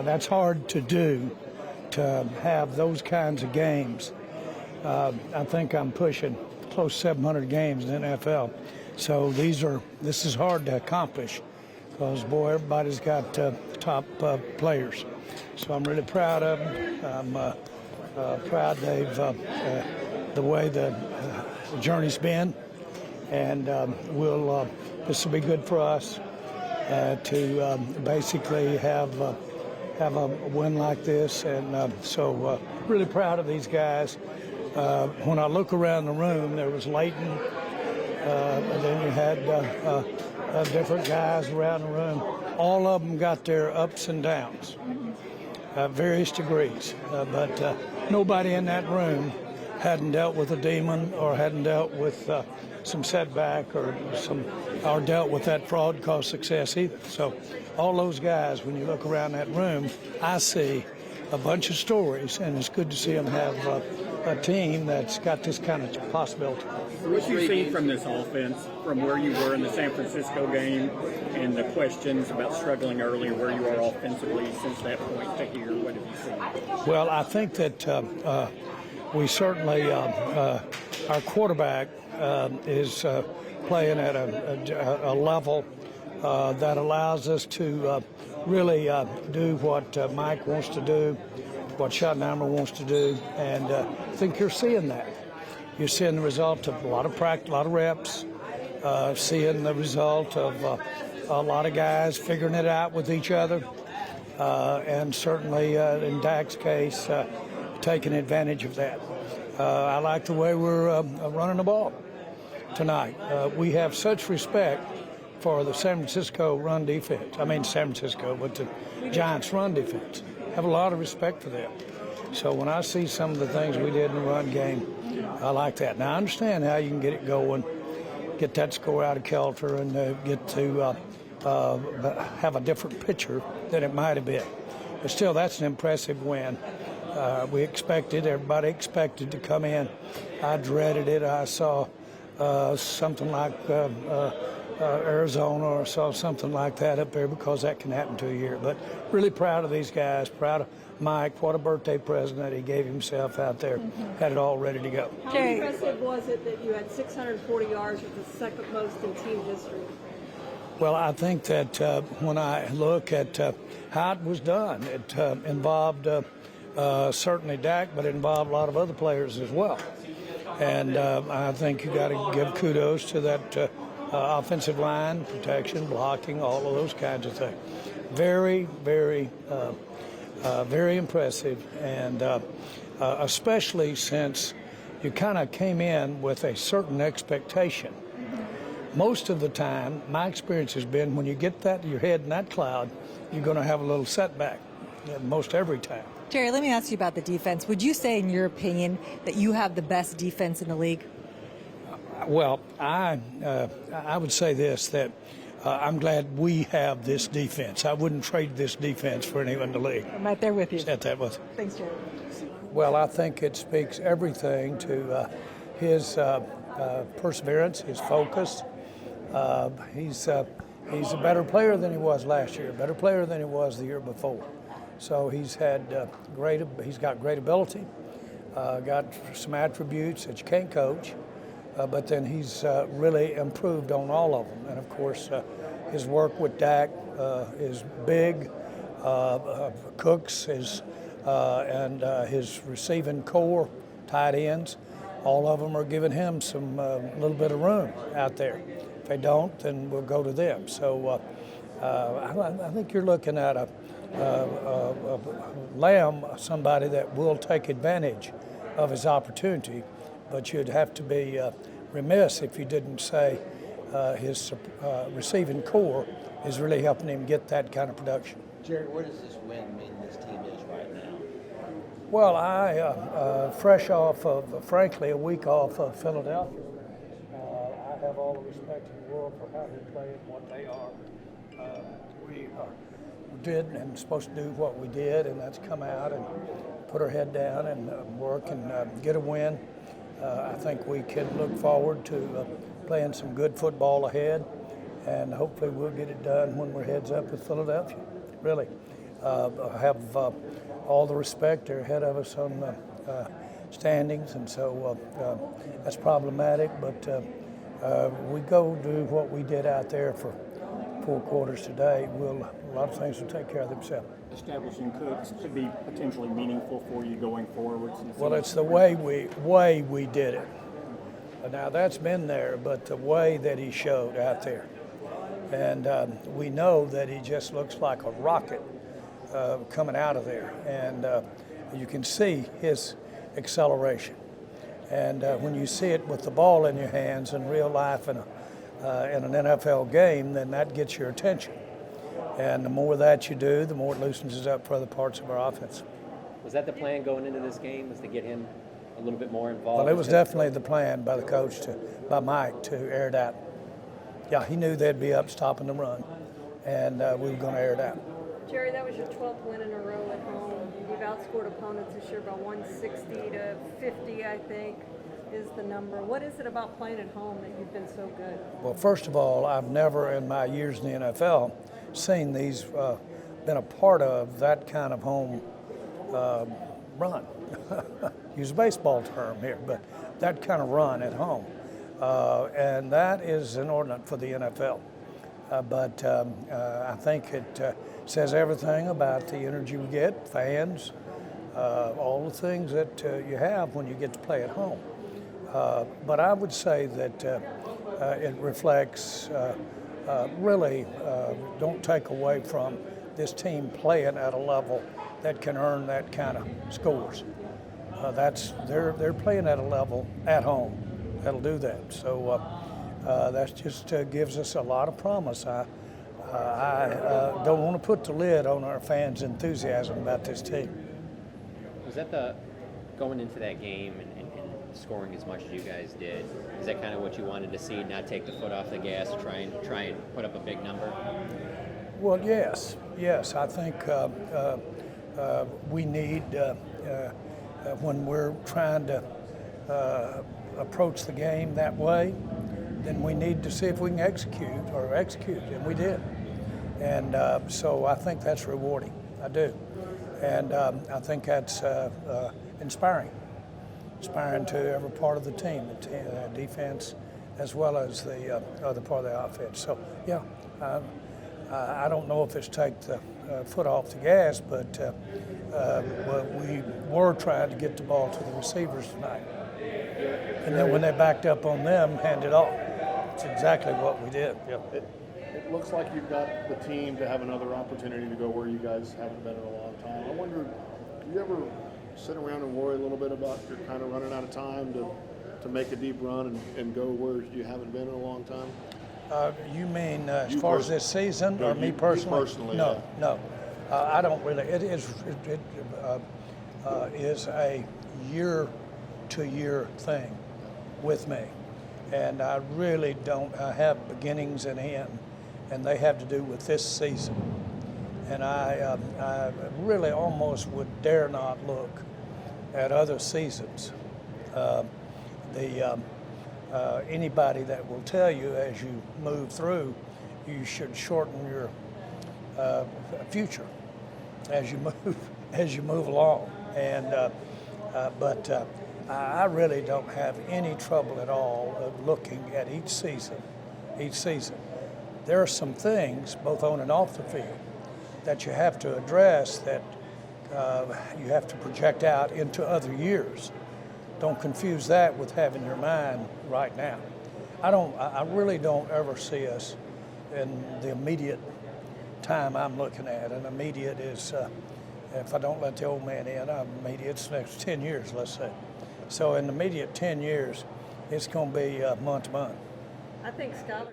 That's hard to do, to have those kinds of games. I think I'm pushing close to 700 games in the NFL. So this is hard to accomplish because, boy, everybody's got top players. So I'm really proud of them. I'm proud they've the way the journey's been, and this will be good for us to basically have a win like this, and so really proud of these guys. When I look around the room, there was Leighton, and then you had different guys around the room. All of them got their ups and downs, various degrees, but nobody in that room hadn't dealt with a demon or hadn't dealt with some setback or dealt with that fraud called success either. So all those guys, when you look around that room, I see a bunch of stories, and it's good to see them have a team that's got this kind of possibility. What you've seen from this offense, from where you were in the San Francisco game, and the questions about struggling earlier, where you are offensively since that point to here, what have you seen? Well, I think that we certainly, our quarterback is playing at a level that allows us to really do what Mike wants to do, what Schottenheimer wants to do, and I think you're seeing that. You're seeing the result of a lot of practice, a lot of reps, seeing the result of a lot of guys figuring it out with each other, and certainly in Dak's case, taking advantage of that. I like the way we're running the ball tonight. We have such respect for the San Francisco run defense. I mean San Francisco, but the Giants run defense. Have a lot of respect for them. So when I see some of the things we did in the run game, I like that. Now I understand how you can get it going, get that score out of kilter, and get to have a different picture than it might have been. But still, that's an impressive win. Everybody expected to come in. I dreaded it. I saw something like Arizona or saw something like that up there, because that can happen to a year. But really proud of these guys, proud of Mike. What a birthday present that he gave himself out there. Had it all ready to go. How impressive was it that you had 640 yards, with the second most in team history? Well, I think that when I look at how it was done, it involved certainly Dak, but it involved a lot of other players as well. And I think you got to give kudos to that offensive line, protection, blocking, all of those kinds of things. Very, very, very impressive, and especially since you kind of came in with a certain expectation. Most of the time, my experience has been when you get that your head in that cloud, you're going to have a little setback, most every time. Jerry, let me ask you about the defense. Would you say, in your opinion, that you have the best defense in the league? Well, I would say this, that I'm glad we have this defense. I wouldn't trade this defense for anyone in the league. I'm right there with you. Set that with. Thanks, Jerry. Well, I think it speaks everything to his perseverance, his focus. He's a better player than he was last year, a better player than he was the year before. So he's got great ability, got some attributes that you can't coach, but then he's really improved on all of them. And of course, his work with Dak is big. Cooks and his receiving core, tight ends, all of them are giving him some little bit of room out there. If they don't, then we'll go to them. So I think you're looking at a Lamb, somebody that will take advantage of his opportunity, but you'd have to be remiss if you didn't say his receiving core is really helping him get that kind of production. Jerry, what does this win mean this team is right now? Well, I, fresh off of, frankly, a week off of Philadelphia, I have all the respect in the world for how they play and what they are. We did and supposed to do what we did, and that's come out and put our head down and work and get a win. I think we can look forward to playing some good football ahead, and hopefully we'll get it done when we're heads up with Philadelphia. really. Have all the respect. They're ahead of us on the standings, and so that's problematic. But we go do what we did out there for 4 quarters today. A lot of things will take care of themselves. Establishing Cooks to be potentially meaningful for you going forward. Well, it's the way we did it. Now that's been there, but the way that he showed out there, and we know that he just looks like a rocket coming out of there, and you can see his acceleration. And when you see it with the ball in your hands in real life in an NFL game, then that gets your attention. And the more that you do, the more it loosens it up for other parts of our offense. Was that the plan going into this game, was to get him a little bit more involved? Well, it was definitely the plan by the coach, by Mike, to air it out. Yeah, he knew they'd be up stopping the run, and we were going to air it out. Jerry, that was your 12th win in a row at home. You've outscored opponents this year by 160 to 50, I think, is the number. What is it about playing at home that you've been so good? Well, first of all, I've never in my years in the NFL seen these, been a part of that kind of home run. Use a baseball term here, but that kind of run at home. And that is inordinate for the NFL. But I think it says everything about the energy we get, fans, all the things that you have when you get to play at home. But I would say that it reflects really don't take away from this team playing at a level that can earn that kind of scores. They're playing at a level at home that'll do that. So that just gives us a lot of promise. I don't want to put the lid on our fans' enthusiasm about this team. Was that going into that game and scoring as much as you guys did, is that kind of what you wanted to see, not take the foot off the gas, try and put up a big number? Well, yes. I think we need, when we're trying to approach the game that way, then we need to see if we can execute, and we did. And so I think that's rewarding. I do. And I think that's inspiring to every part of the team, the defense as well as the other part of the offense. So, yeah, I don't know if it's take the foot off the gas, but we were trying to get the ball to the receivers tonight. And then when they backed up on them, hand it off. That's exactly what we did. Yeah. It looks like you've got the team to have another opportunity to go where you guys haven't been in a long time. I wonder, do you ever sit around and worry a little bit about you're kind of running out of time to make a deep run and go where you haven't been in a long time? You mean as far as this season, or me personally? You personally, no, yeah. no. I don't really. It is a year-to-year thing with me, and I really don't. I have beginnings and end, and they have to do with this season. And I really almost would dare not look at other seasons. Anybody that will tell you as you move through, you should shorten your future as you move along. And but I really don't have any trouble at all of looking at each season. There are some things, both on and off the field, that you have to address, that you have to project out into other years. Don't confuse that with having your mind right now. I really don't ever see us in the immediate time I'm looking at. And immediate is, if I don't let the old man in, immediate's the next 10 years, let's say. So in the immediate 10 years, it's going to be month to month. I think Skylar